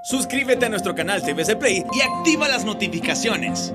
Suscríbete a nuestro canal TVC Play y activa las notificaciones.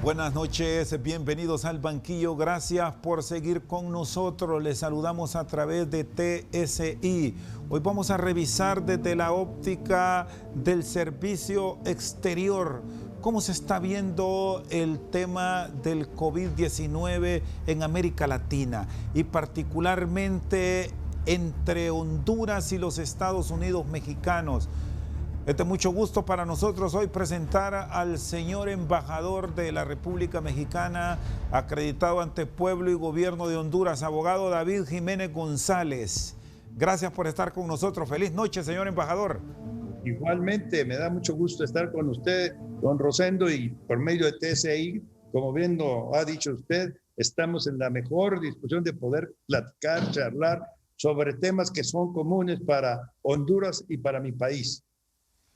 Buenas noches, bienvenidos al banquillo, gracias por seguir con nosotros, les saludamos a través de TSI. Hoy vamos a revisar desde la óptica del servicio exterior, cómo se está viendo el tema del COVID-19 en América Latina y particularmente entre Honduras y los Estados Unidos mexicanos. Es de mucho gusto para nosotros hoy presentar al señor embajador de la República Mexicana, acreditado ante pueblo y gobierno de Honduras, abogado David Jiménez González. Gracias por estar con nosotros. Feliz noche, señor embajador. Igualmente, me da mucho gusto estar con usted, don Rosendo, y por medio de TSI, como bien lo ha dicho usted, estamos en la mejor disposición de poder platicar, charlar sobre temas que son comunes para Honduras y para mi país.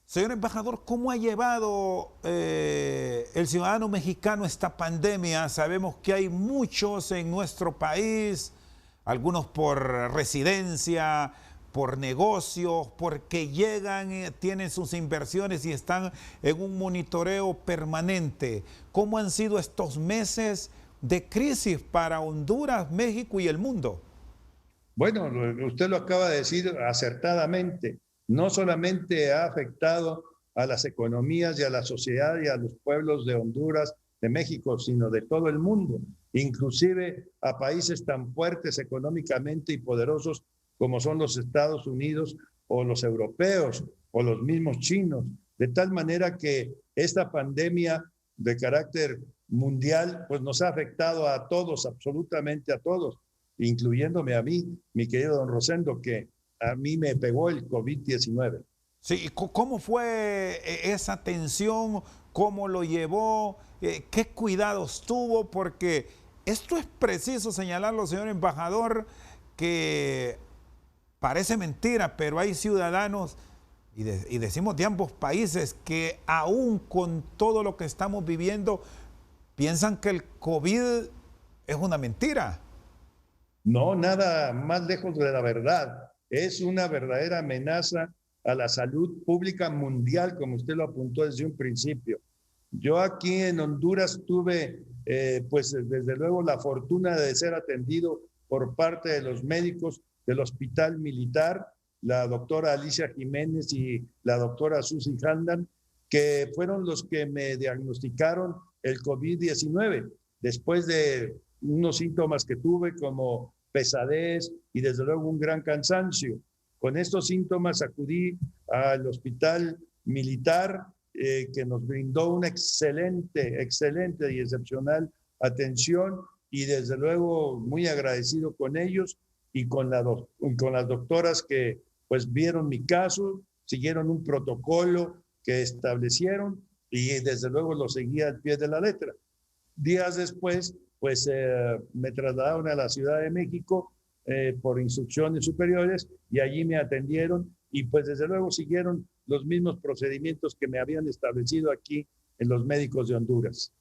Señor embajador, ¿cómo ha llevado el ciudadano mexicano esta pandemia? Sabemos que hay muchos en nuestro país, algunos por residencia, por negocios, porque llegan, tienen sus inversiones y están en un monitoreo permanente. ¿Cómo han sido estos meses de crisis para Honduras, México y el mundo? Bueno, usted lo acaba de decir acertadamente. No solamente ha afectado a las economías y a la sociedad y a los pueblos de Honduras, de México, sino de todo el mundo, inclusive a países tan fuertes económicamente y poderosos como son los Estados Unidos o los europeos o los mismos chinos, de tal manera que esta pandemia de carácter mundial pues nos ha afectado a todos, absolutamente a todos, incluyéndome a mí, mi querido don Rosendo, que a mí me pegó el COVID-19. Sí, ¿cómo fue esa atención? ¿Cómo lo llevó? ¿Qué cuidados tuvo? Porque esto es preciso señalarlo, señor embajador, que parece mentira, pero hay ciudadanos, y decimos de ambos países, que aún con todo lo que estamos viviendo, piensan que el COVID es una mentira. No, nada más lejos de la verdad. Es una verdadera amenaza a la salud pública mundial, como usted lo apuntó desde un principio. Yo aquí en Honduras tuve, pues desde luego, la fortuna de ser atendido por parte de los médicos del Hospital Militar, la doctora Alicia Jiménez y la doctora Susi Handan, que fueron los que me diagnosticaron el COVID-19, después de unos síntomas que tuve como pesadez y desde luego un gran cansancio. Con estos síntomas acudí al Hospital Militar, que nos brindó una excelente y excepcional atención, y desde luego muy agradecido con ellos y con las doctoras que pues vieron mi caso, siguieron un protocolo que establecieron y desde luego lo seguía al pie de la letra. Días después pues me trasladaron a la Ciudad de México por instrucciones superiores y allí me atendieron y pues desde luego siguieron los mismos procedimientos que me habían establecido aquí en los médicos de Honduras.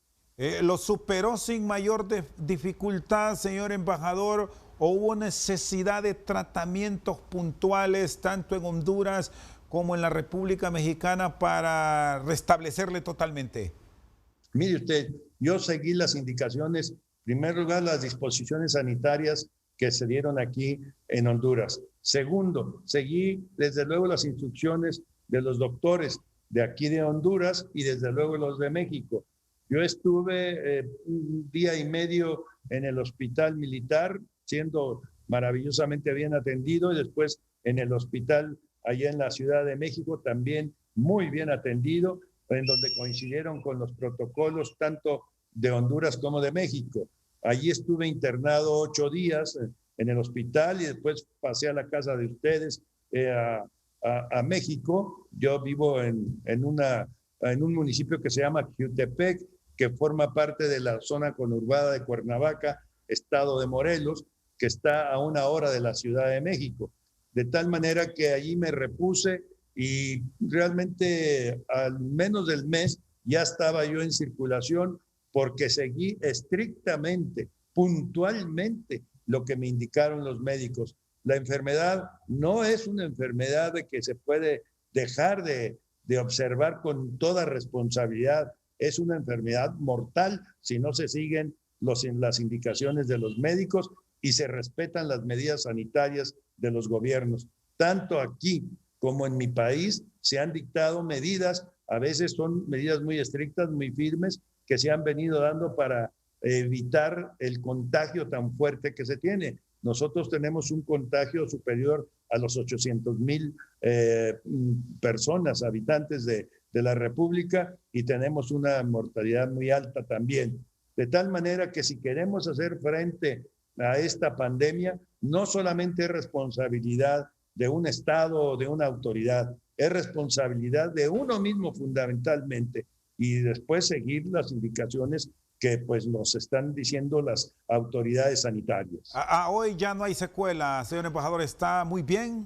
¿Lo superó sin mayor dificultad, señor embajador, o hubo necesidad de tratamientos puntuales tanto en Honduras como en la República Mexicana para restablecerle totalmente? Mire usted, yo seguí las indicaciones, en primer lugar, las disposiciones sanitarias que se dieron aquí en Honduras. Segundo, seguí desde luego las instrucciones de los doctores de aquí de Honduras y desde luego los de México. Yo estuve un día y medio en el Hospital Militar, siendo maravillosamente bien atendido, y después en el hospital allá en la Ciudad de México, también muy bien atendido, en donde coincidieron con los protocolos tanto de Honduras como de México. Allí estuve internado 8 días en el hospital y después pasé a la casa de ustedes a México. Yo vivo en un municipio que se llama Jutepec, que forma parte de la zona conurbada de Cuernavaca, estado de Morelos, que está a 1 hora de la Ciudad de México. De tal manera que allí me repuse y realmente al menos del mes ya estaba yo en circulación porque seguí estrictamente, puntualmente lo que me indicaron los médicos. La enfermedad no es una enfermedad de que se puede dejar de observar con toda responsabilidad. Es una enfermedad mortal si no se siguen las indicaciones de los médicos y se respetan las medidas sanitarias de los gobiernos. Tanto aquí como en mi país se han dictado medidas, a veces son medidas muy estrictas, muy firmes, que se han venido dando para evitar el contagio tan fuerte que se tiene. Nosotros tenemos un contagio superior a los 800,000 personas, habitantes de la República, y tenemos una mortalidad muy alta también. De tal manera que si queremos hacer frente a esta pandemia, no solamente es responsabilidad de un Estado o de una autoridad, es responsabilidad de uno mismo fundamentalmente, y después seguir las indicaciones que pues nos están diciendo las autoridades sanitarias. Hoy ya no hay secuela, señor embajador, ¿está muy bien?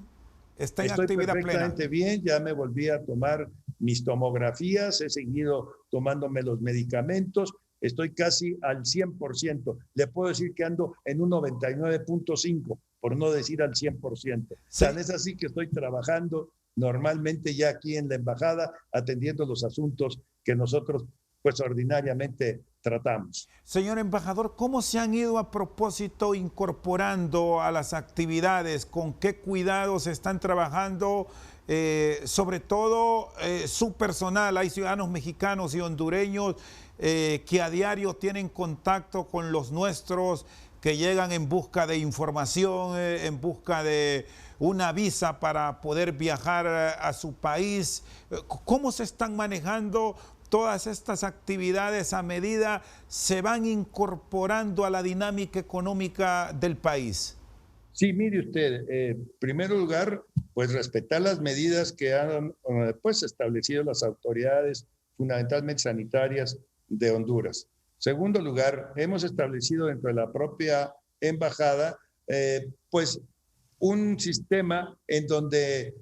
¿Está en actividad plena? Estoy perfectamente bien, ya me volví a tomar mis tomografías, he seguido tomándome los medicamentos, estoy casi al 100%. Le puedo decir que ando en un 99.5, por no decir al 100%. Sí. Tan es así que estoy trabajando normalmente ya aquí en la embajada, atendiendo los asuntos que nosotros pues ordinariamente tratamos. Señor embajador, ¿cómo se han ido a propósito incorporando a las actividades? ¿Con qué cuidados están trabajando? Sobre todo su personal. Hay ciudadanos mexicanos y hondureños que a diario tienen contacto con los nuestros, que llegan en busca de información, en busca de una visa para poder viajar a su país. ¿Cómo se están manejando todas estas actividades a medida se van incorporando a la dinámica económica del país? Sí, mire usted, en primer lugar, pues respetar las medidas que han pues establecido las autoridades, fundamentalmente sanitarias de Honduras. Segundo lugar, hemos establecido dentro de la propia embajada, pues un sistema en donde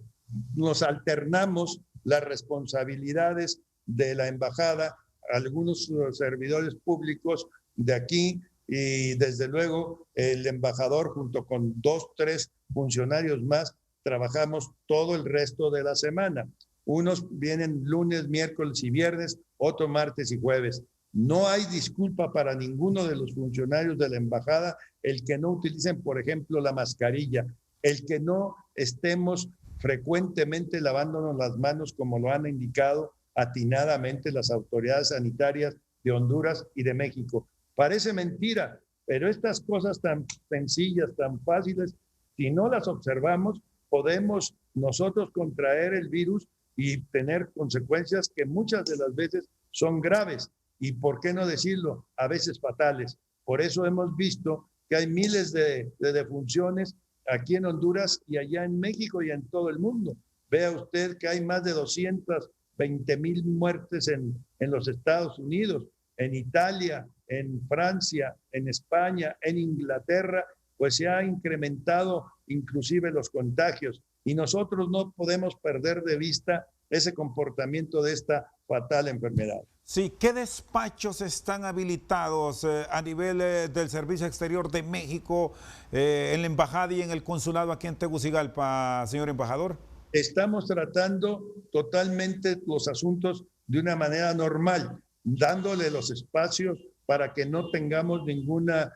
nos alternamos las responsabilidades de la embajada, algunos servidores públicos de aquí y desde luego el embajador junto con 2, 3 funcionarios más trabajamos todo el resto de la semana. Unos vienen lunes, miércoles y viernes, otros martes y jueves. No hay disculpa para ninguno de los funcionarios de la embajada el que no utilicen, por ejemplo, la mascarilla, el que no estemos frecuentemente lavándonos las manos como lo han indicado atinadamente las autoridades sanitarias de Honduras y de México. Parece mentira, pero estas cosas tan sencillas, tan fáciles, si no las observamos, podemos nosotros contraer el virus y tener consecuencias que muchas de las veces son graves y, por qué no decirlo, a veces fatales. Por eso hemos visto que hay miles de defunciones aquí en Honduras y allá en México y en todo el mundo. Vea usted que hay más de 220,000 muertes en los Estados Unidos, en Italia, en Francia, en España, en Inglaterra, pues se ha incrementado inclusive los contagios y nosotros no podemos perder de vista ese comportamiento de esta fatal enfermedad. Sí, ¿qué despachos están habilitados a nivel del Servicio Exterior de México, en la embajada y en el consulado aquí en Tegucigalpa, señor embajador? Estamos tratando totalmente los asuntos de una manera normal, dándole los espacios para que no tengamos ninguna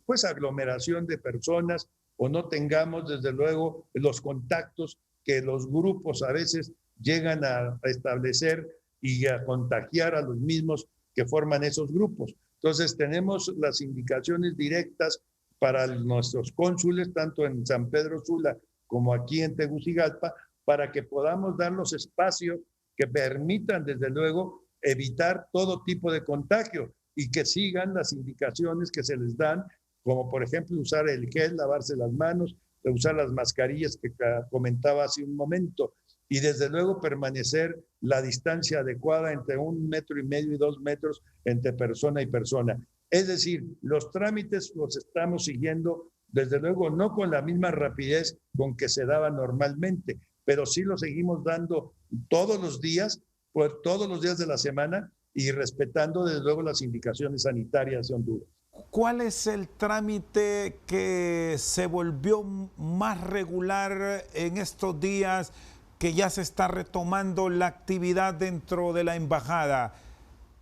pues aglomeración de personas o no tengamos desde luego los contactos que los grupos a veces llegan a establecer y a contagiar a los mismos que forman esos grupos. Entonces tenemos las indicaciones directas para nuestros cónsules, tanto en San Pedro Sula como aquí en Tegucigalpa, para que podamos dar los espacios que permitan, desde luego, evitar todo tipo de contagio y que sigan las indicaciones que se les dan, como por ejemplo usar el gel, lavarse las manos, usar las mascarillas que comentaba hace un momento, y desde luego permanecer la distancia adecuada entre 1,5 metros y 2 metros entre persona y persona. Es decir, los trámites los estamos siguiendo, desde luego no con la misma rapidez con que se daba normalmente, pero sí lo seguimos dando todos los días, por todos los días de la semana y respetando desde luego las indicaciones sanitarias de Honduras. ¿Cuál es el trámite que se volvió más regular en estos días que ya se está retomando la actividad dentro de la embajada?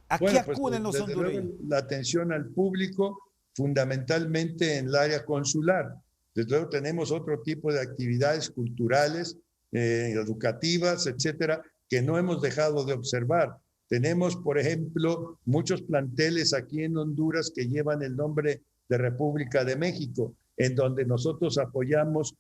¿A qué acuden los hondureños? La atención al público, fundamentalmente en el área consular. Desde luego tenemos otro tipo de actividades culturales, educativas, etcétera, que no hemos dejado de observar. Tenemos, por ejemplo, muchos planteles aquí en Honduras que llevan el nombre de República de México, en donde nosotros apoyamos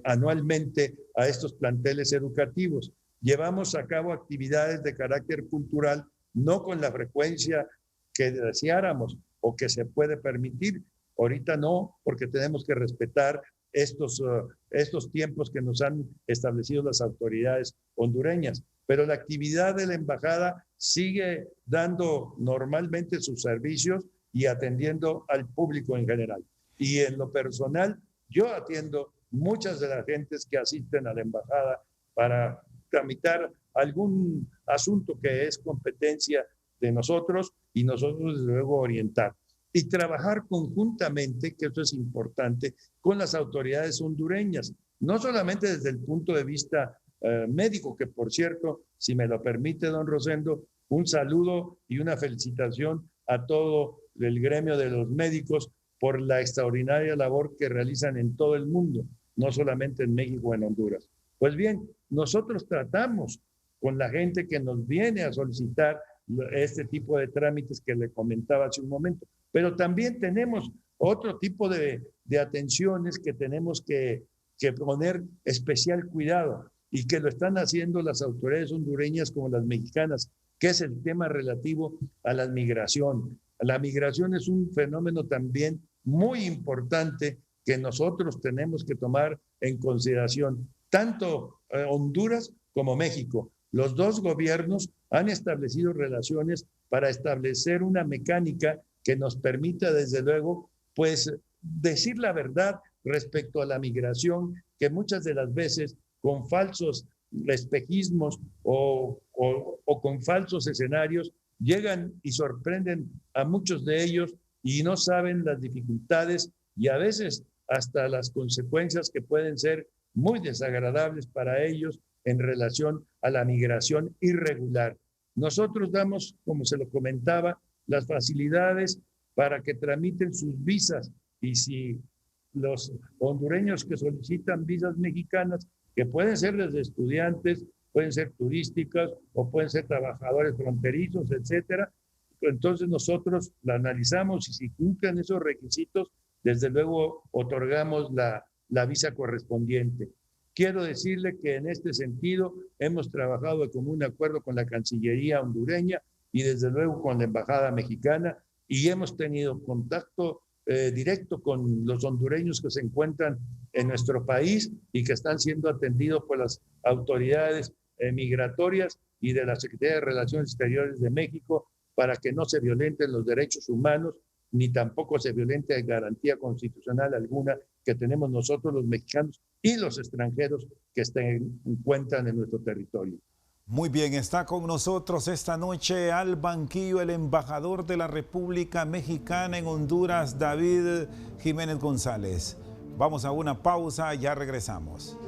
anualmente a estos planteles educativos. Llevamos a cabo actividades de carácter cultural, no con la frecuencia que deseáramos o que se puede permitir. Ahorita no, porque tenemos que respetar estos tiempos que nos han establecido las autoridades hondureñas. Pero la actividad de la embajada sigue dando normalmente sus servicios y atendiendo al público en general. Y en lo personal, yo atiendo muchas de las gentes que asisten a la embajada para tramitar algún asunto que es competencia de nosotros y nosotros desde luego orientar. Y trabajar conjuntamente, que eso es importante, con las autoridades hondureñas, no solamente desde el punto de vista médico, que por cierto, si me lo permite don Rosendo, un saludo y una felicitación a todo el gremio de los médicos por la extraordinaria labor que realizan en todo el mundo, no solamente en México o en Honduras. Pues bien, nosotros tratamos con la gente que nos viene a solicitar este tipo de trámites que le comentaba hace un momento, pero también tenemos otro tipo de atenciones que tenemos que poner especial cuidado y que lo están haciendo las autoridades hondureñas como las mexicanas, que es el tema relativo a la migración. La migración es un fenómeno también muy importante que nosotros tenemos que tomar en consideración, tanto Honduras como México. Los dos gobiernos han establecido relaciones para establecer una mecánica que nos permita, desde luego, pues decir la verdad respecto a la migración, que muchas de las veces con falsos espejismos o con falsos escenarios llegan y sorprenden a muchos de ellos y no saben las dificultades y a veces hasta las consecuencias que pueden ser muy desagradables para ellos en relación a la migración irregular. Nosotros damos, como se lo comentaba, las facilidades para que tramiten sus visas y si los hondureños que solicitan visas mexicanas, que pueden ser desde estudiantes, pueden ser turísticas o pueden ser trabajadores fronterizos, etcétera, entonces nosotros la analizamos y si cumplen esos requisitos, desde luego otorgamos la visa correspondiente. Quiero decirle que en este sentido hemos trabajado de común acuerdo con la Cancillería hondureña y desde luego con la Embajada mexicana y hemos tenido contacto directo con los hondureños que se encuentran en nuestro país y que están siendo atendidos por las autoridades migratorias y de la Secretaría de Relaciones Exteriores de México para que no se violenten los derechos humanos ni tampoco se violente garantía constitucional alguna que tenemos nosotros los mexicanos y los extranjeros que se encuentran en nuestro territorio. Muy bien, está con nosotros esta noche al banquillo el embajador de la República Mexicana en Honduras, David Jiménez González. Vamos a una pausa, ya regresamos.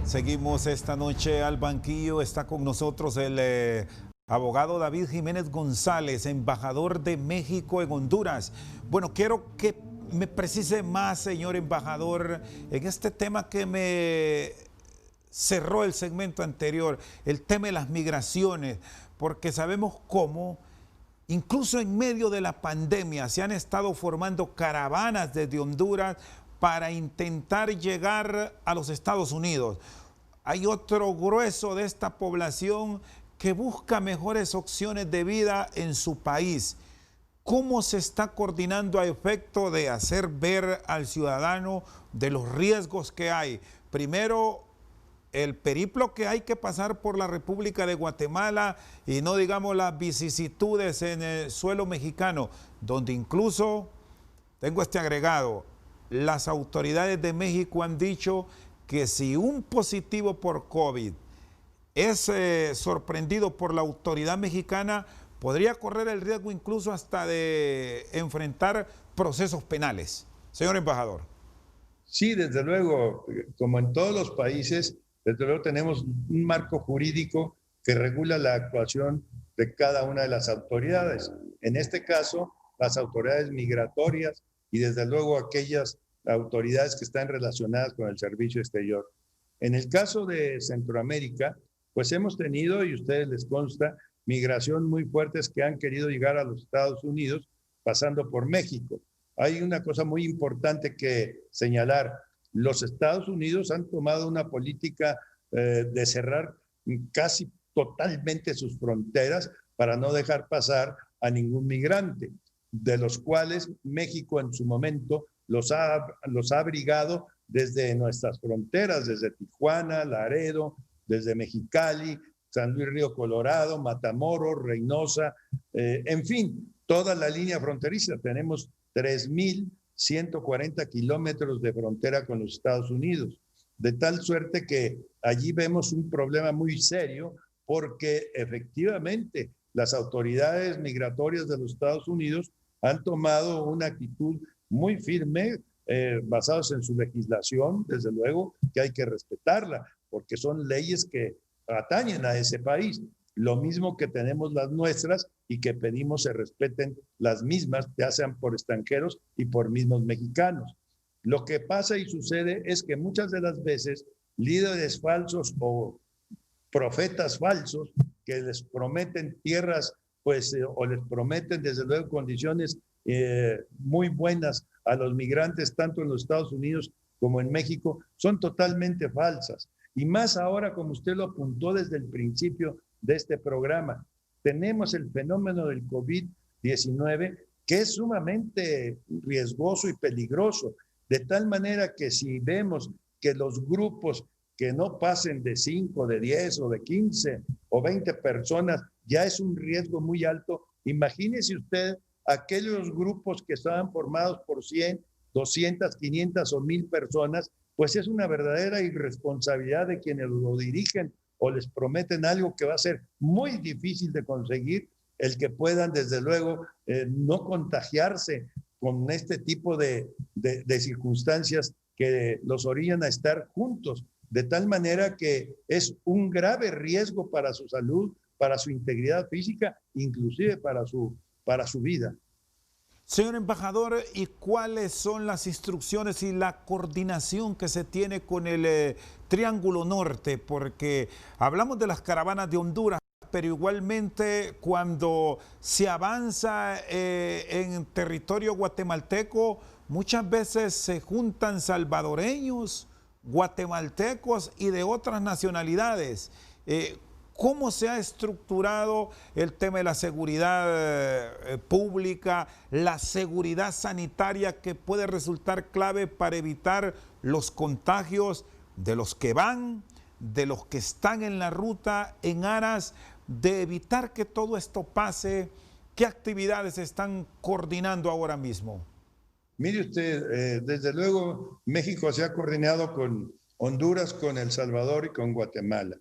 Seguimos esta noche al banquillo. Está con nosotros el abogado David Jiménez González, embajador de México en Honduras. Bueno, quiero que me precise más, señor embajador, en este tema que me cerró el segmento anterior, el tema de las migraciones, porque sabemos cómo, incluso en medio de la pandemia, se han estado formando caravanas desde Honduras para intentar llegar a los Estados Unidos. Hay otro grueso de esta población que busca mejores opciones de vida en su país. ¿Cómo se está coordinando a efecto de hacer ver al ciudadano de los riesgos que hay? Primero, el periplo que hay que pasar por la República de Guatemala y no digamos las vicisitudes en el suelo mexicano, donde incluso, tengo este agregado, las autoridades de México han dicho que si un positivo por COVID es sorprendido por la autoridad mexicana, podría correr el riesgo incluso hasta de enfrentar procesos penales. Señor embajador. Sí, desde luego, como en todos los países, desde luego tenemos un marco jurídico que regula la actuación de cada una de las autoridades. En este caso, las autoridades migratorias y desde luego aquellas autoridades que están relacionadas con el servicio exterior. En el caso de Centroamérica, pues hemos tenido, y a ustedes les consta, migración muy fuertes que han querido llegar a los Estados Unidos pasando por México. Hay una cosa muy importante que señalar. Los Estados Unidos han tomado una política de cerrar casi totalmente sus fronteras para no dejar pasar a ningún migrante, de los cuales México en su momento los ha abrigado desde nuestras fronteras, desde Tijuana, Laredo, desde Mexicali, San Luis Río Colorado, Matamoros, Reynosa, en fin, toda la línea fronteriza. Tenemos 3.140 kilómetros de frontera con los Estados Unidos, de tal suerte que allí vemos un problema muy serio porque efectivamente las autoridades migratorias de los Estados Unidos han tomado una actitud muy firme, basados en su legislación, desde luego que hay que respetarla, porque son leyes que atañen a ese país. Lo mismo que tenemos las nuestras y que pedimos se respeten las mismas, ya sean por extranjeros y por mismos mexicanos. Lo que pasa y sucede es que muchas de las veces líderes falsos o profetas falsos que les prometen tierras, pues, o les prometen desde luego condiciones muy buenas a los migrantes, tanto en los Estados Unidos como en México, son totalmente falsas. Y más ahora, como usted lo apuntó desde el principio de este programa, tenemos el fenómeno del COVID-19 que es sumamente riesgoso y peligroso, de tal manera que si vemos que los grupos que no pasen de 5, de 10 o de 15 o 20 personas ya es un riesgo muy alto, imagínese usted aquellos grupos que estaban formados por 100, 200, 500 o 1000 personas, pues es una verdadera irresponsabilidad de quienes lo dirigen o les prometen algo que va a ser muy difícil de conseguir, el que puedan desde luego no contagiarse con este tipo de circunstancias que los orillan a estar juntos, de tal manera que es un grave riesgo para su salud, para su integridad física, inclusive para su vida. Señor embajador, ¿y cuáles son las instrucciones y la coordinación que se tiene con el Triángulo Norte? Porque hablamos de las caravanas de Honduras, pero igualmente cuando se avanza en territorio guatemalteco, muchas veces se juntan salvadoreños, guatemaltecos y de otras nacionalidades. ¿Cómo se ha estructurado el tema de la seguridad pública, la seguridad sanitaria que puede resultar clave para evitar los contagios de los que van, de los que están en la ruta, en aras de evitar que todo esto pase? ¿Qué actividades se están coordinando ahora mismo? Mire usted, desde luego México se ha coordinado con Honduras, con El Salvador y con Guatemala.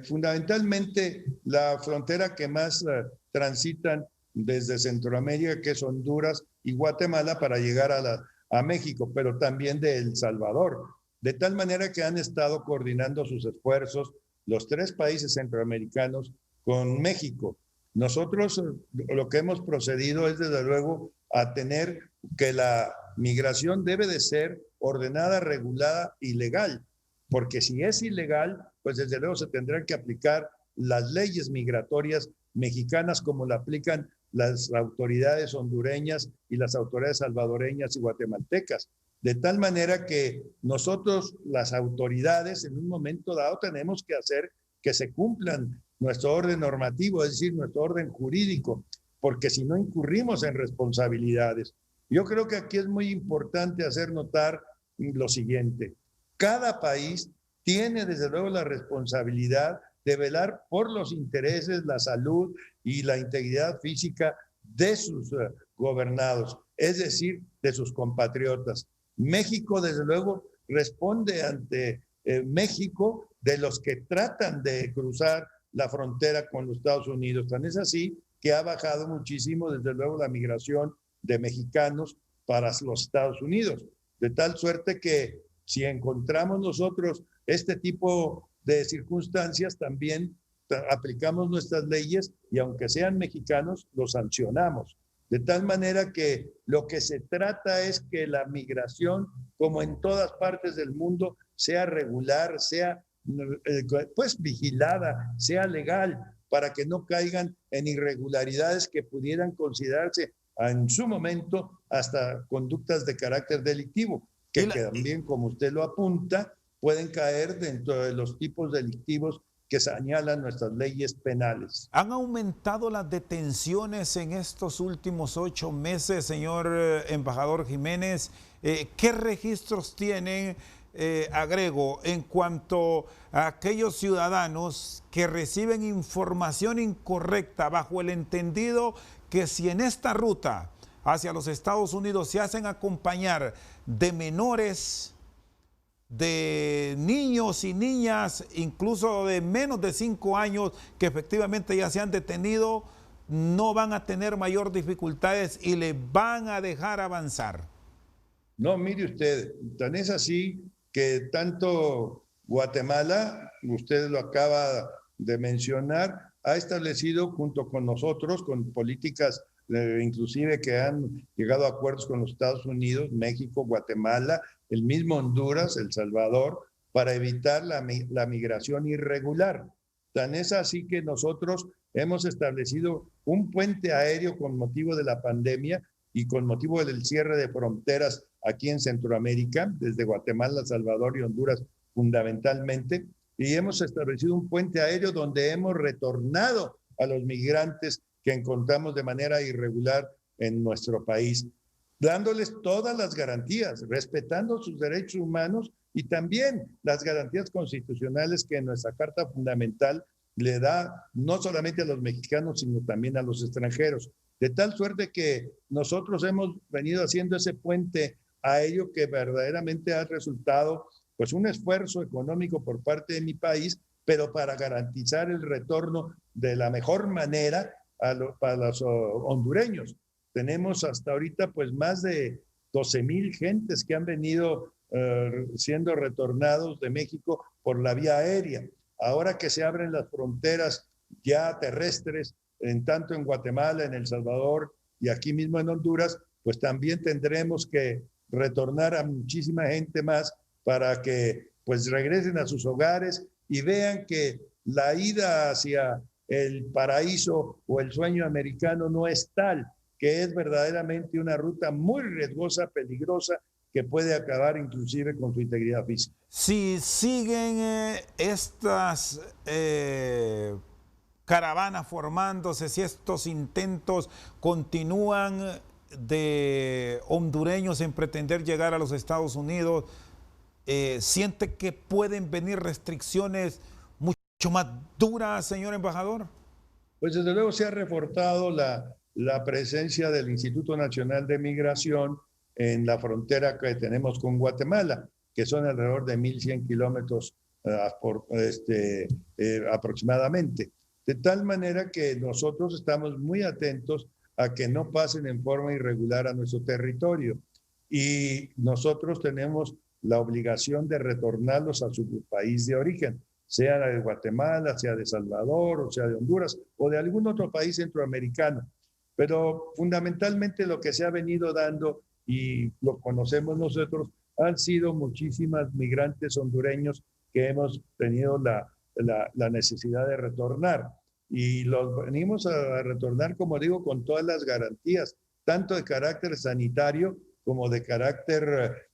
Fundamentalmente la frontera que más transitan desde Centroamérica, que es Honduras y Guatemala, para llegar a México, pero también de El Salvador. De tal manera que han estado coordinando sus esfuerzos los tres países centroamericanos con México. Nosotros lo que hemos procedido es desde luego a tener que la migración debe de ser ordenada, regulada y legal, porque si es ilegal, pues desde luego se tendrán que aplicar las leyes migratorias mexicanas como la aplican las autoridades hondureñas y las autoridades salvadoreñas y guatemaltecas. De tal manera que nosotros, las autoridades, en un momento dado tenemos que hacer que se cumplan nuestro orden normativo, es decir, nuestro orden jurídico. porque si no incurrimos en responsabilidades. Yo creo que aquí es muy importante hacer notar lo siguiente. Cada país tiene desde luego la responsabilidad de velar por los intereses, la salud y la integridad física de sus gobernados, es decir, de sus compatriotas. México, desde luego, responde ante México de los que tratan de cruzar la frontera con los Estados Unidos. Tan es así que ha bajado muchísimo, desde luego, la migración de mexicanos para los Estados Unidos, de tal suerte que si encontramos nosotros este tipo de circunstancias, también aplicamos nuestras leyes y aunque sean mexicanos, los sancionamos. De tal manera que lo que se trata es que la migración, como en todas partes del mundo, sea regular, sea pues vigilada, sea legal, para que no caigan en irregularidades que pudieran considerarse en su momento hasta conductas de carácter delictivo, que también, como usted lo apunta, pueden caer dentro de los tipos delictivos que señalan nuestras leyes penales. ¿Han aumentado las detenciones en estos últimos 8 meses, señor embajador Jiménez? ¿Qué registros tienen, agrego, en cuanto a aquellos ciudadanos que reciben información incorrecta bajo el entendido que si en esta ruta hacia los Estados Unidos se hacen acompañar de menores, de niños y niñas, incluso de menos de 5 años, que efectivamente ya se han detenido, no van a tener mayor dificultades y le van a dejar avanzar? No, mire usted, tan es así que tanto Guatemala, usted lo acaba de mencionar, ha establecido junto con nosotros, con políticas inclusive que han llegado a acuerdos con los Estados Unidos, México, Guatemala, el mismo Honduras, El Salvador, para evitar la migración irregular. Tan es así que nosotros hemos establecido un puente aéreo con motivo de la pandemia y con motivo del cierre de fronteras aquí en Centroamérica, desde Guatemala, Salvador y Honduras fundamentalmente, y hemos establecido un puente aéreo donde hemos retornado a los migrantes que encontramos de manera irregular en nuestro país, dándoles todas las garantías, respetando sus derechos humanos y también las garantías constitucionales que nuestra Carta Fundamental le da no solamente a los mexicanos, sino también a los extranjeros. De tal suerte que nosotros hemos venido haciendo ese puente aéreo que verdaderamente ha resultado pues un esfuerzo económico por parte de mi país, pero para garantizar el retorno de la mejor manera para los hondureños. Tenemos hasta ahorita pues más de 12,000 gentes que han venido siendo retornados de México por la vía aérea. Ahora que se abren las fronteras ya terrestres, tanto en Guatemala, en El Salvador y aquí mismo en Honduras, pues también tendremos que retornar a muchísima gente más para que pues regresen a sus hogares y vean que la ida hacia el paraíso o el sueño americano no es tal, que es verdaderamente una ruta muy riesgosa, peligrosa, que puede acabar inclusive con su integridad física. Si siguen estas caravanas formándose, si estos intentos continúan de hondureños en pretender llegar a los Estados Unidos, ¿siente que pueden venir restricciones mucho más duras, señor embajador? Pues desde luego se ha reforzado la presencia del Instituto Nacional de Migración en la frontera que tenemos con Guatemala, que son alrededor de 1,100 kilómetros aproximadamente. De tal manera que nosotros estamos muy atentos a que no pasen en forma irregular a nuestro territorio. Y nosotros tenemos la obligación de retornarlos a su país de origen, sea de Guatemala, sea de Salvador, o sea de Honduras, o de algún otro país centroamericano. Pero fundamentalmente lo que se ha venido dando, y lo conocemos nosotros, han sido muchísimas migrantes hondureños que hemos tenido la necesidad de retornar. Y los venimos a retornar, como digo, con todas las garantías, tanto de carácter sanitario como de carácter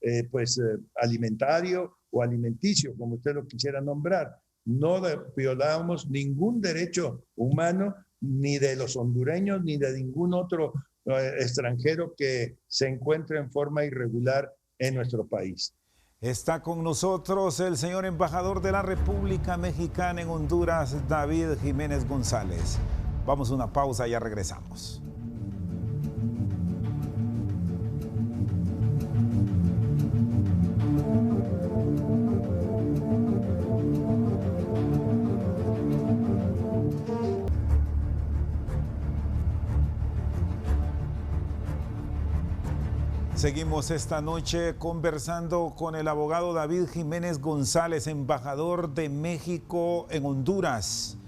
alimentario o alimenticio, como usted lo quisiera nombrar. No violamos ningún derecho humano ni de los hondureños ni de ningún otro extranjero que se encuentre en forma irregular en nuestro país. Está con nosotros el señor embajador de la República Mexicana en Honduras, David Jiménez González. Vamos a una pausa y ya regresamos. Seguimos esta noche conversando con el abogado David Jiménez González, embajador de México en Honduras.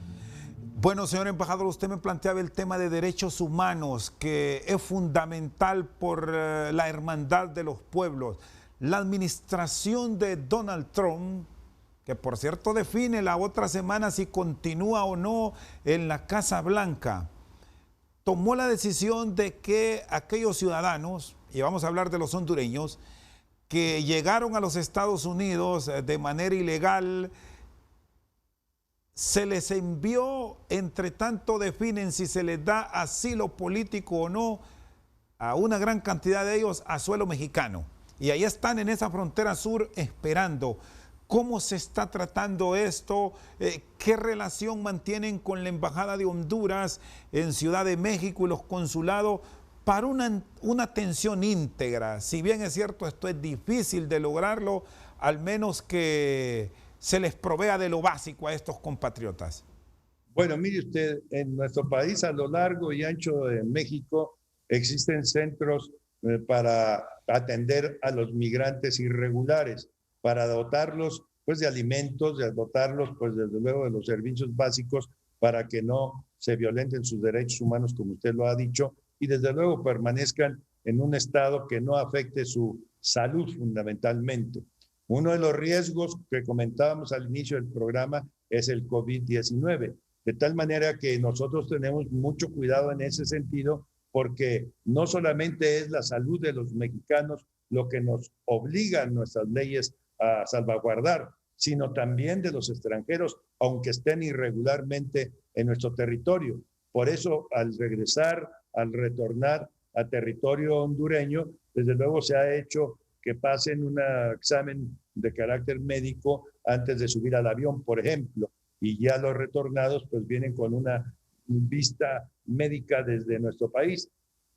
Bueno, señor embajador, usted me planteaba el tema de derechos humanos, que es fundamental por la hermandad de los pueblos. La administración de Donald Trump, que por cierto define la otra semana si continúa o no en la Casa Blanca, tomó la decisión de que aquellos ciudadanos, y vamos a hablar de los hondureños, que llegaron a los Estados Unidos de manera ilegal, se les envió, entre tanto definen si se les da asilo político o no, a una gran cantidad de ellos a suelo mexicano. Y ahí están en esa frontera sur esperando. ¿Cómo se está tratando esto? ¿Qué relación mantienen con la Embajada de Honduras en Ciudad de México y los consulados para una atención íntegra? Si bien es cierto, esto es difícil de lograrlo, al menos que se les provea de lo básico a estos compatriotas. Bueno, mire usted, en nuestro país, a lo largo y ancho de México, existen centros para atender a los migrantes irregulares, para dotarlos pues de alimentos, de dotarlos pues desde luego de los servicios básicos para que no se violenten sus derechos humanos, como usted lo ha dicho, y desde luego permanezcan en un estado que no afecte su salud fundamentalmente. Uno de los riesgos que comentábamos al inicio del programa es el COVID-19, de tal manera que nosotros tenemos mucho cuidado en ese sentido, porque no solamente es la salud de los mexicanos lo que nos obligan nuestras leyes a salvaguardar, sino también de los extranjeros, aunque estén irregularmente en nuestro territorio. Por eso, al retornar a territorio hondureño, desde luego se ha hecho que pasen un examen de carácter médico antes de subir al avión, por ejemplo, y ya los retornados pues vienen con una vista médica desde nuestro país.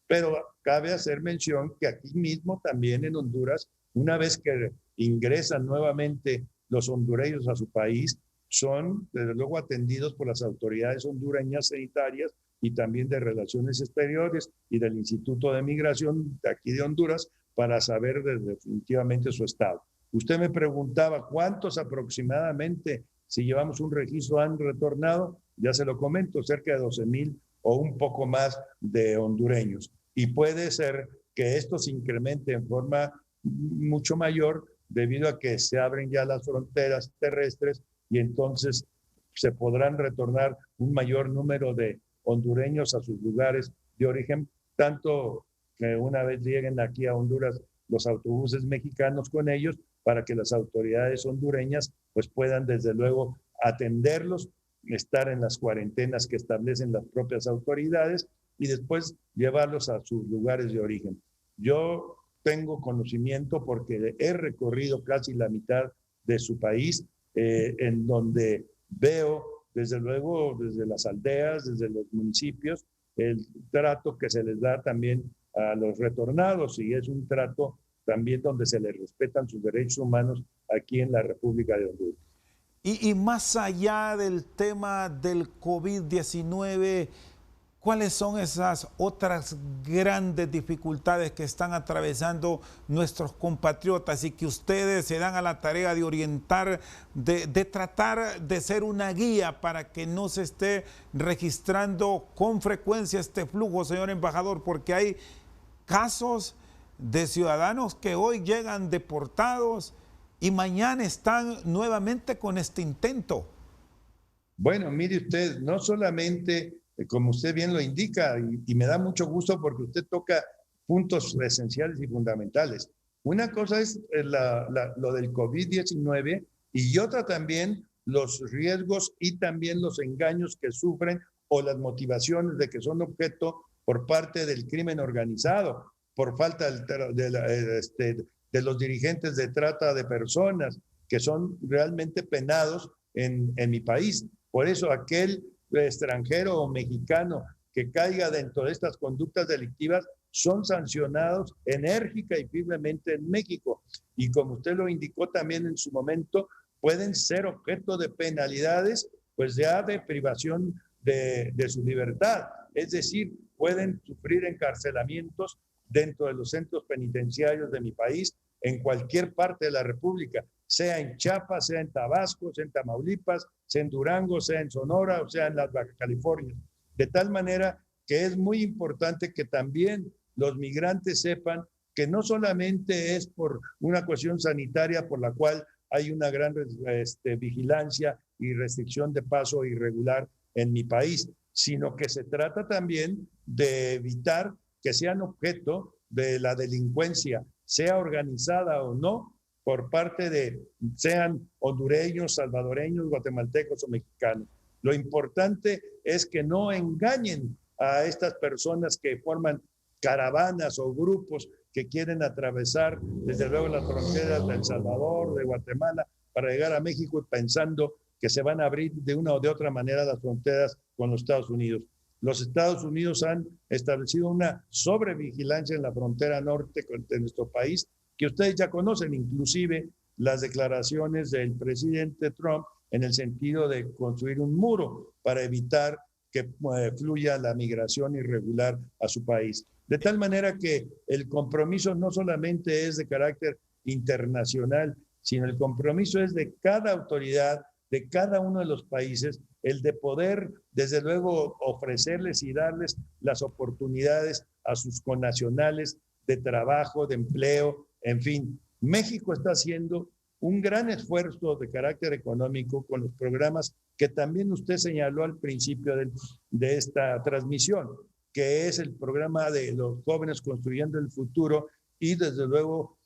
Pero cabe hacer mención que aquí mismo también en Honduras, una vez que ingresan nuevamente los hondureños a su país, son desde luego atendidos por las autoridades hondureñas sanitarias y también de Relaciones Exteriores y del Instituto de Migración de aquí de Honduras para saber definitivamente su estado. Usted me preguntaba cuántos aproximadamente, si llevamos un registro, han retornado. Ya se lo comento, cerca de 12,000 o un poco más de hondureños. Y puede ser que esto se incremente en forma mucho mayor debido a que se abren ya las fronteras terrestres y entonces se podrán retornar un mayor número de hondureños a sus lugares de origen, tanto que una vez lleguen aquí a Honduras los autobuses mexicanos con ellos, para que las autoridades hondureñas pues puedan desde luego atenderlos, estar en las cuarentenas que establecen las propias autoridades y después llevarlos a sus lugares de origen. Yo tengo conocimiento porque he recorrido casi la mitad de su país, en donde veo desde luego desde las aldeas, desde los municipios, el trato que se les da también a los retornados, y es un trato también donde se les respetan sus derechos humanos aquí en la República de Honduras. Y más allá del tema del COVID-19, ¿cuáles son esas otras grandes dificultades que están atravesando nuestros compatriotas y que ustedes se dan a la tarea de orientar, de tratar de ser una guía para que no se esté registrando con frecuencia este flujo, señor embajador? Porque hay casos de ciudadanos que hoy llegan deportados y mañana están nuevamente con este intento. Bueno, mire usted, no solamente, como usted bien lo indica, y me da mucho gusto porque usted toca puntos esenciales y fundamentales. Una cosa es lo del COVID-19 y otra también los riesgos y también los engaños que sufren o las motivaciones de que son objeto por parte del crimen organizado, por falta de los dirigentes de trata de personas, que son realmente penados en mi país. Por eso aquel extranjero o mexicano que caiga dentro de estas conductas delictivas son sancionados enérgica y firmemente en México. Y como usted lo indicó también en su momento, pueden ser objeto de penalidades, pues ya de privación de su libertad. Es decir, pueden sufrir encarcelamientos dentro de los centros penitenciarios de mi país, en cualquier parte de la República, sea en Chiapas, sea en Tabasco, sea en Tamaulipas, sea en Durango, sea en Sonora, o sea en las Baja California. De tal manera que es muy importante que también los migrantes sepan que no solamente es por una cuestión sanitaria por la cual hay una gran vigilancia y restricción de paso irregular en mi país, sino que se trata también de evitar que sean objeto de la delincuencia, sea organizada o no, por parte de, sean hondureños, salvadoreños, guatemaltecos o mexicanos. Lo importante es que no engañen a estas personas que forman caravanas o grupos que quieren atravesar desde luego las fronteras de El Salvador, de Guatemala, para llegar a México pensando que se van a abrir de una o de otra manera las fronteras con los Estados Unidos. Los Estados Unidos han establecido una sobrevigilancia en la frontera norte de nuestro país, que ustedes ya conocen, inclusive las declaraciones del presidente Trump en el sentido de construir un muro para evitar que fluya la migración irregular a su país. De tal manera que el compromiso no solamente es de carácter internacional, sino el compromiso es de cada autoridad, de cada uno de los países, el de poder, desde luego, ofrecerles y darles las oportunidades a sus connacionales de trabajo, de empleo, en fin. México está haciendo un gran esfuerzo de carácter económico con los programas que también usted señaló al principio de esta transmisión, que es el programa de los jóvenes construyendo el futuro y desde luego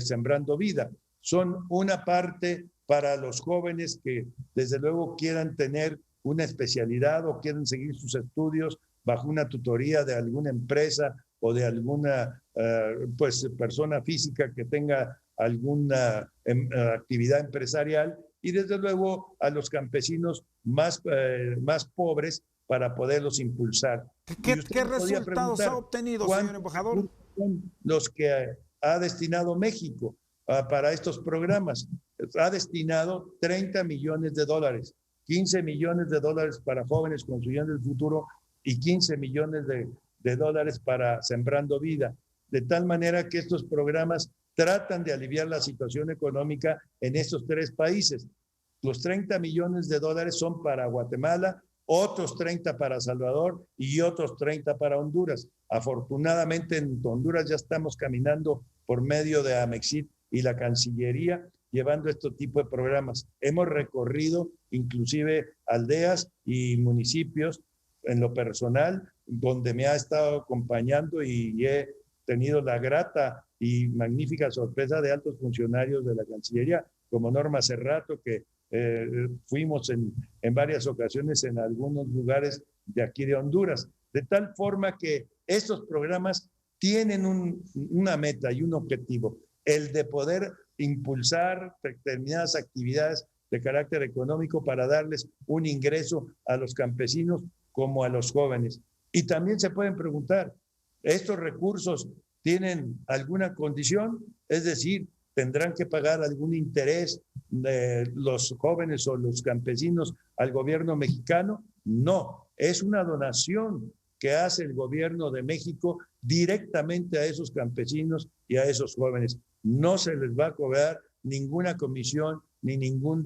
sembrando vida. Son una parte para los jóvenes que desde luego quieran tener una especialidad o quieren seguir sus estudios bajo una tutoría de alguna empresa o de alguna persona física que tenga alguna actividad empresarial, y desde luego a los campesinos más pobres para poderlos impulsar. ¿Qué resultados ha obtenido, señor embajador? Son los que ha destinado México para estos programas. Ha destinado 30 millones de dólares, 15 millones de dólares para jóvenes construyendo el futuro y 15 millones de dólares para sembrando vida. De tal manera que estos programas tratan de aliviar la situación económica en estos tres países. Los 30 millones de dólares son para Guatemala, otros 30 para Salvador y otros 30 para Honduras. Afortunadamente en Honduras ya estamos caminando por medio de Amexit y la Cancillería llevando este tipo de programas. Hemos recorrido inclusive aldeas y municipios en lo personal, donde me ha estado acompañando y he tenido la grata y magnífica sorpresa de altos funcionarios de la Cancillería, como Norma Cerrato, que fuimos en varias ocasiones en algunos lugares de aquí de Honduras, de tal forma que estos programas tienen una meta y un objetivo, el de poder impulsar determinadas actividades de carácter económico para darles un ingreso a los campesinos como a los jóvenes. Y también se pueden preguntar, ¿estos recursos tienen alguna condición? Es decir, ¿tendrán que pagar algún interés los jóvenes o los campesinos al gobierno mexicano? No, es una donación que hace el gobierno de México directamente a esos campesinos y a esos jóvenes. No se les va a cobrar ninguna comisión ni ningún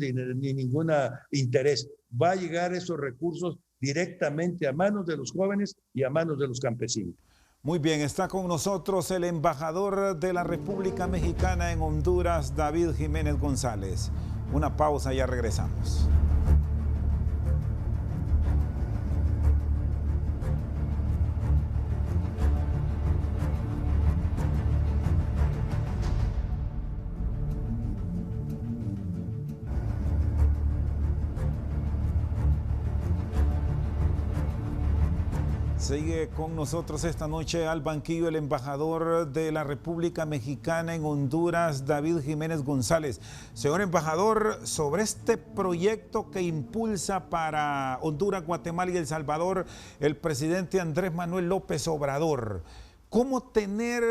interés. Va a llegar esos recursos directamente a manos de los jóvenes y a manos de los campesinos. Muy bien, está con nosotros el embajador de la República Mexicana en Honduras, David Jiménez González. Una pausa, ya regresamos. Sigue con nosotros esta noche al banquillo el embajador de la República Mexicana en Honduras, David Jiménez González. Señor embajador, sobre este proyecto que impulsa para Honduras, Guatemala y El Salvador el presidente Andrés Manuel López Obrador, ¿cómo tener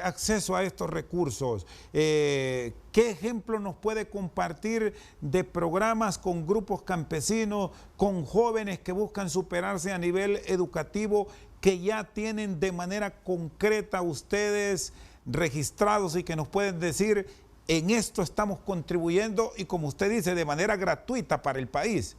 acceso a estos recursos? ¿Qué ejemplo nos puede compartir de programas con grupos campesinos, con jóvenes que buscan superarse a nivel educativo, que ya tienen de manera concreta ustedes registrados y que nos pueden decir, en esto estamos contribuyendo y, como usted dice, de manera gratuita para el país?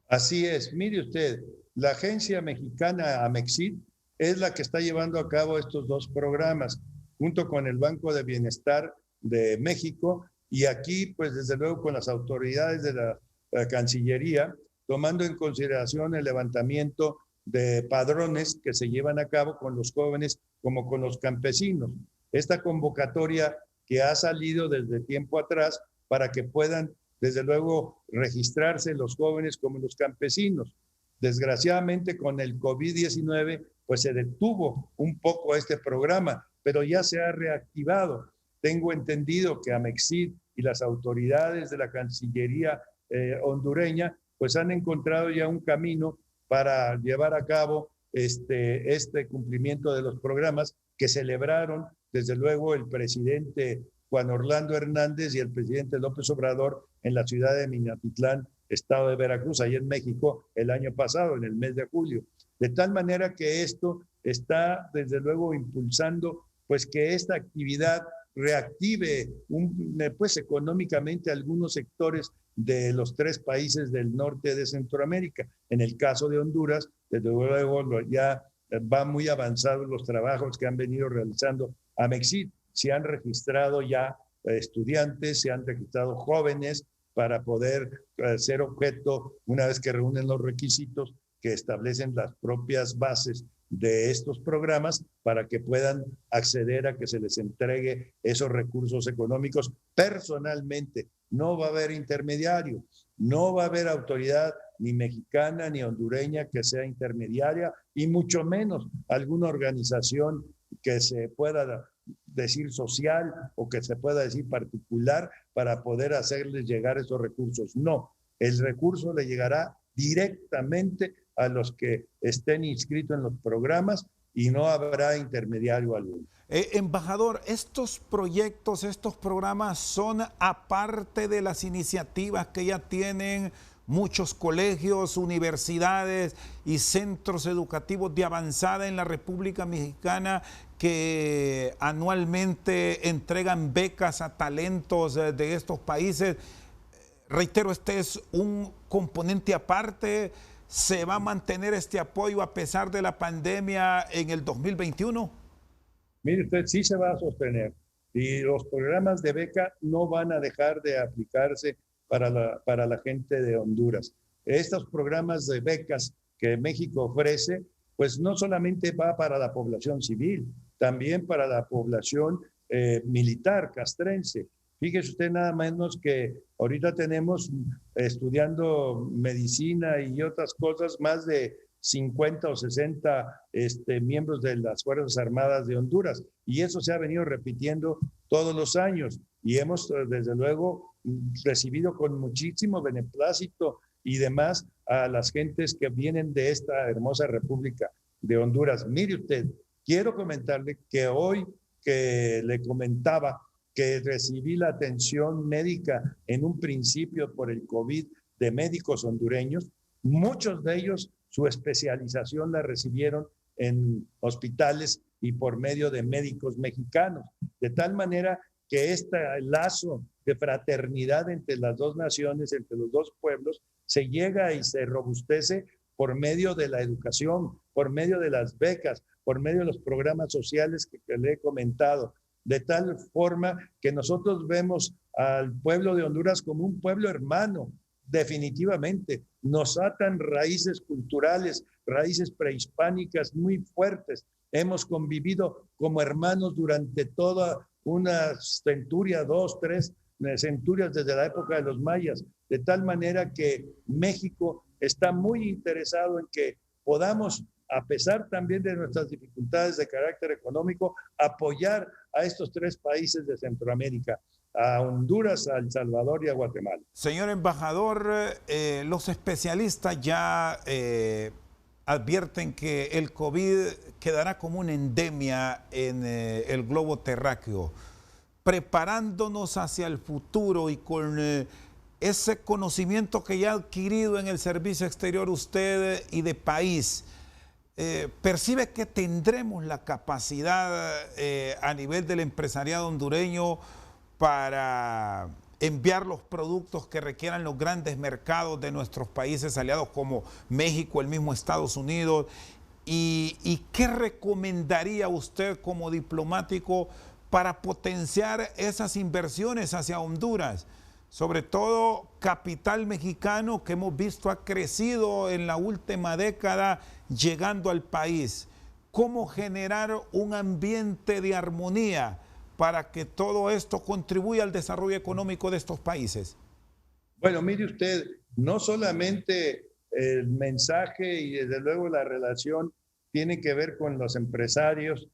Así es. Mire usted, la agencia mexicana Amexit es la que está llevando a cabo estos dos programas, junto con el Banco de Bienestar de México, y aquí, pues desde luego con las autoridades de la Cancillería, tomando en consideración el levantamiento de padrones que se llevan a cabo con los jóvenes como con los campesinos. Esta convocatoria que ha salido desde tiempo atrás para que puedan, desde luego, registrarse los jóvenes como los campesinos. Desgraciadamente, con el COVID-19, pues se detuvo un poco este programa, pero ya se ha reactivado. Tengo entendido que Amexit y las autoridades de la Cancillería hondureña pues han encontrado ya un camino para llevar a cabo este cumplimiento de los programas que celebraron desde luego el presidente Juan Orlando Hernández y el presidente López Obrador en la ciudad de Minatitlán, estado de Veracruz, ahí en México, el año pasado, en el mes de julio. De tal manera que esto está, desde luego, impulsando pues que esta actividad reactive pues económicamente algunos sectores de los tres países del norte de Centroamérica. En el caso de Honduras, desde luego ya van muy avanzados los trabajos que han venido realizando Amexit. Se han registrado ya estudiantes, se han registrado jóvenes para poder ser objeto, una vez que reúnen los requisitos que establecen las propias bases de estos programas, para que puedan acceder a que se les entregue esos recursos económicos personalmente. No va a haber intermediario, no va a haber autoridad ni mexicana ni hondureña que sea intermediaria, y mucho menos alguna organización que se pueda decir social o que se pueda decir particular para poder hacerles llegar esos recursos. No, el recurso le llegará directamente a los que estén inscritos en los programas y no habrá intermediario alguno. Embajador, estos proyectos, estos programas son aparte de las iniciativas que ya tienen muchos colegios, universidades y centros educativos de avanzada en la República Mexicana que anualmente entregan becas a talentos de estos países. Reitero, este es un componente aparte. ¿Se va a mantener este apoyo a pesar de la pandemia en el 2021? Mire usted, sí se va a sostener, y los programas de beca no van a dejar de aplicarse para la gente de Honduras. Estos programas de becas que México ofrece, pues no solamente va para la población civil, también para la población militar castrense. Fíjese usted nada menos que ahorita tenemos estudiando medicina y otras cosas más de 50 o 60 miembros de las Fuerzas Armadas de Honduras, y eso se ha venido repitiendo todos los años, y hemos desde luego recibido con muchísimo beneplácito y demás a las gentes que vienen de esta hermosa República de Honduras. Mire usted, quiero comentarle que hoy que le comentaba que recibí la atención médica en un principio por el COVID de médicos hondureños, muchos de ellos su especialización la recibieron en hospitales y por medio de médicos mexicanos, de tal manera que este lazo de fraternidad entre las dos naciones, entre los dos pueblos, se llega y se robustece por medio de la educación, por medio de las becas, por medio de los programas sociales que le he comentado, de tal forma que nosotros vemos al pueblo de Honduras como un pueblo hermano. Definitivamente, nos atan raíces culturales, raíces prehispánicas muy fuertes. Hemos convivido como hermanos durante toda una centuria, 2, 3 centurias desde la época de los mayas, de tal manera que México está muy interesado en que podamos a pesar también de nuestras dificultades de carácter económico, apoyar a estos 3 países de Centroamérica, a Honduras, a El Salvador y a Guatemala. Señor embajador, los especialistas ya advierten que el COVID quedará como una endemia en el globo terráqueo. Preparándonos hacia el futuro y con ese conocimiento que ya ha adquirido en el servicio exterior usted y de país, ¿percibe que tendremos la capacidad a nivel del empresariado hondureño para enviar los productos que requieran los grandes mercados de nuestros países aliados como México, el mismo Estados Unidos? ¿Y qué recomendaría usted como diplomático para potenciar esas inversiones hacia Honduras? Sobre todo capital mexicano que hemos visto ha crecido en la última década llegando al país. ¿Cómo generar un ambiente de armonía para que todo esto contribuya al desarrollo económico de estos países? Bueno, mire usted, no solamente el mensaje y desde luego la relación tiene que ver con los empresarios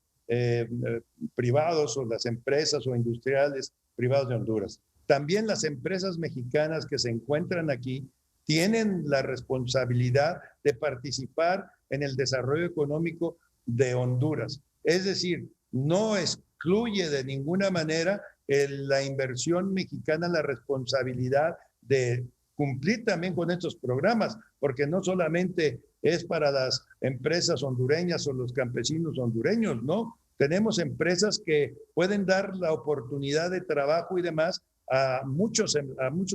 privados o las empresas o industriales privados de Honduras. También las empresas mexicanas que se encuentran aquí tienen la responsabilidad de participar en el desarrollo económico de Honduras. Es decir, no excluye de ninguna manera la inversión mexicana la responsabilidad de cumplir también con estos programas, porque no solamente es para las empresas hondureñas o los campesinos hondureños, ¿no? Tenemos empresas que pueden dar la oportunidad de trabajo y demás a muchos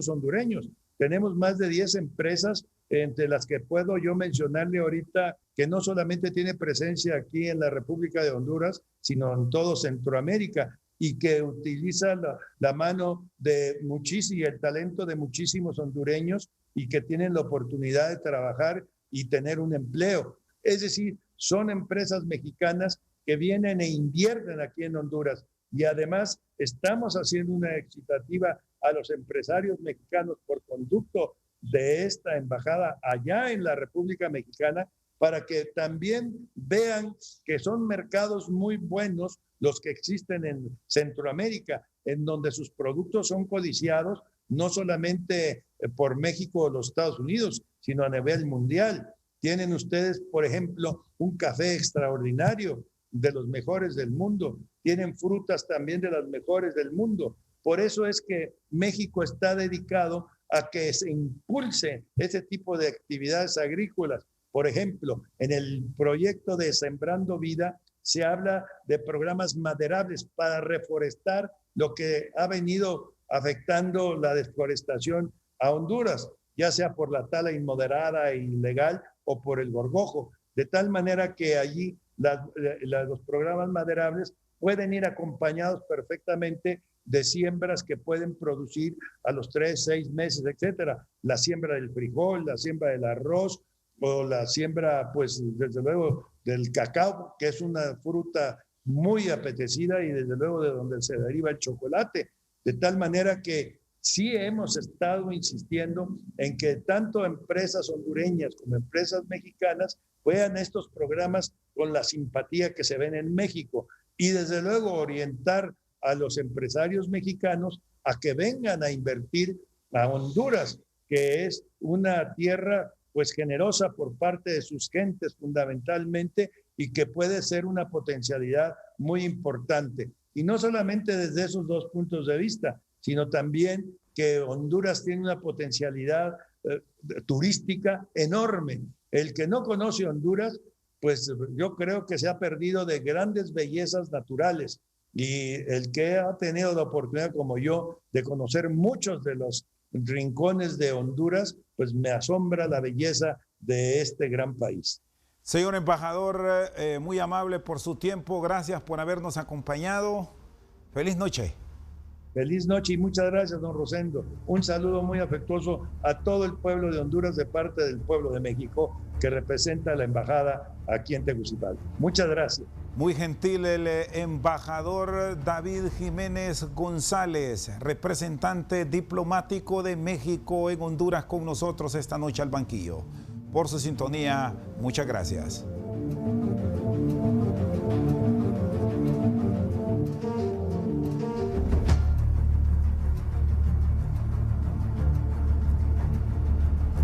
hondureños. Tenemos más de 10 empresas, entre las que puedo yo mencionarle ahorita, que no solamente tiene presencia aquí en la República de Honduras, sino en todo Centroamérica, y que utiliza la mano de muchísimos y el talento de muchísimos hondureños y que tienen la oportunidad de trabajar y tener un empleo. Es decir, son empresas mexicanas que vienen e invierten aquí en Honduras. Y además estamos haciendo una excitativa a los empresarios mexicanos por conducto de esta embajada allá en la República Mexicana, para que también vean que son mercados muy buenos los que existen en Centroamérica, en donde sus productos son codiciados no solamente por México o los Estados Unidos, sino a nivel mundial. Tienen ustedes, por ejemplo, un café extraordinario, de los mejores del mundo. Tienen frutas también de las mejores del mundo. Por eso es que México está dedicado a que se impulse ese tipo de actividades agrícolas. Por ejemplo, en el proyecto de Sembrando Vida se habla de programas maderables para reforestar lo que ha venido afectando la deforestación a Honduras, ya sea por la tala inmoderada e ilegal o por el gorgojo, de tal manera que allí los programas maderables pueden ir acompañados perfectamente de siembras que pueden producir a los 3, 6 meses, etcétera. La siembra del frijol, la siembra del arroz o la siembra, pues, desde luego, del cacao, que es una fruta muy apetecida y desde luego de donde se deriva el chocolate. De tal manera que sí hemos estado insistiendo en que tanto empresas hondureñas como empresas mexicanas vean estos programas con la simpatía que se ven en México y desde luego orientar a los empresarios mexicanos a que vengan a invertir a Honduras, que es una tierra pues generosa por parte de sus gentes fundamentalmente y que puede ser una potencialidad muy importante. Y no solamente desde esos dos puntos de vista, sino también que Honduras tiene una potencialidad turística enorme. El que no conoce Honduras, pues yo creo que se ha perdido de grandes bellezas naturales. Y el que ha tenido la oportunidad, como yo, de conocer muchos de los rincones de Honduras, pues me asombra la belleza de este gran país. Señor embajador, muy amable por su tiempo. Gracias por habernos acompañado. Feliz noche. Feliz noche y muchas gracias, don Rosendo. Un saludo muy afectuoso a todo el pueblo de Honduras de parte del pueblo de México que representa la embajada aquí en Tegucigalpa. Muchas gracias. Muy gentil el embajador David Jiménez González, representante diplomático de México en Honduras, con nosotros esta noche al banquillo. Por su sintonía, muchas gracias.